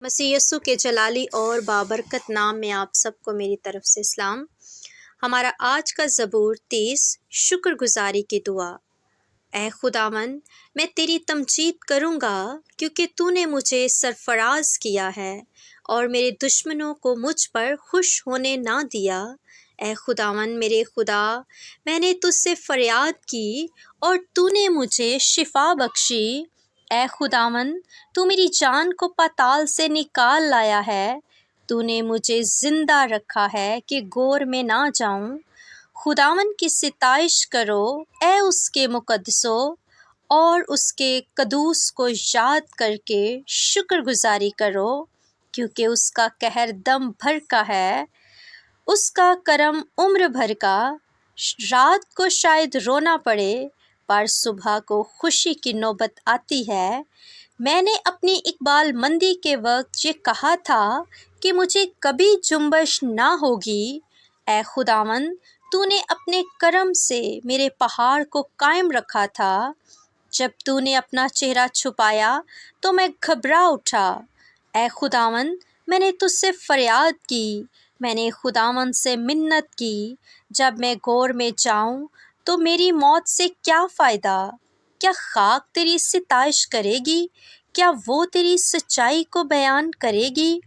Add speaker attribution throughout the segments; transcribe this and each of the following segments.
Speaker 1: مسیح یسوع کے جلالی اور بابرکت نام میں آپ سب کو میری طرف سے سلام۔ ہمارا آج کا زبور 30 شکر گزاری کی دعا۔ اے خداوند، میں تیری تمجید کروں گا کیونکہ تو نے مجھے سرفراز کیا ہے اور میرے دشمنوں کو مجھ پر خوش ہونے نہ دیا۔ اے خداوند میرے خدا، میں نے تجھ سے فریاد کی اور تو نے مجھے شفا بخشی۔ اے خداوند، تو میری جان کو پاتال سے نکال لایا ہے۔ تو نے مجھے زندہ رکھا ہے کہ گور میں نہ جاؤں۔ خداوند کی ستائش کرو اے اس کے مقدسو، اور اس کے قدوس کو یاد کر کے شکر گزاری کرو، کیونکہ اس کا قہر دم بھر کا ہے، اس کا کرم عمر بھر کا۔ رات کو شاید رونا پڑے، پر صبح کو خوشی کی نوبت آتی ہے۔ میں نے اپنی اقبال مندی کے وقت یہ کہا تھا کہ مجھے کبھی جنبش نہ ہوگی۔ اے خداوند، تو نے اپنے کرم سے میرے پہاڑ کو قائم رکھا تھا۔ جب تو نے اپنا چہرہ چھپایا تو میں گھبرا اٹھا۔ اے خداوند، میں نے تجھ سے فریاد کی، میں نے خداوند سے منت کی۔ جب میں گور میں جاؤں تو میری موت سے کیا فائدہ؟ کیا خاک تیری ستائش کرے گی؟ کیا وہ تیری سچائی کو بیان کرے گی؟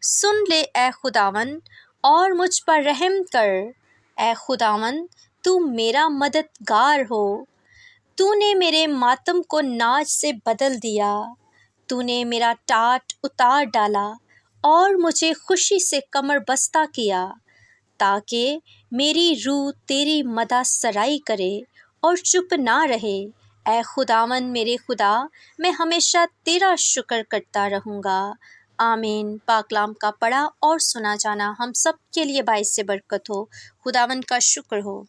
Speaker 1: سن لے اے خداوند اور مجھ پر رحم کر۔ اے خداوند، تو میرا مددگار ہو۔ تو نے میرے ماتم کو ناز سے بدل دیا۔ تو نے میرا ٹاٹ اتار ڈالا اور مجھے خوشی سے کمر بستہ کیا، تاکہ میری روح تیری مدح سرائی کرے اور چپ نہ رہے۔ اے خداوند میرے خدا، میں ہمیشہ تیرا شکر کرتا رہوں گا۔ آمین۔ پاک کلام کا پڑھا اور سنا جانا ہم سب کے لیے باعث برکت ہو۔ خداوند کا شکر ہو۔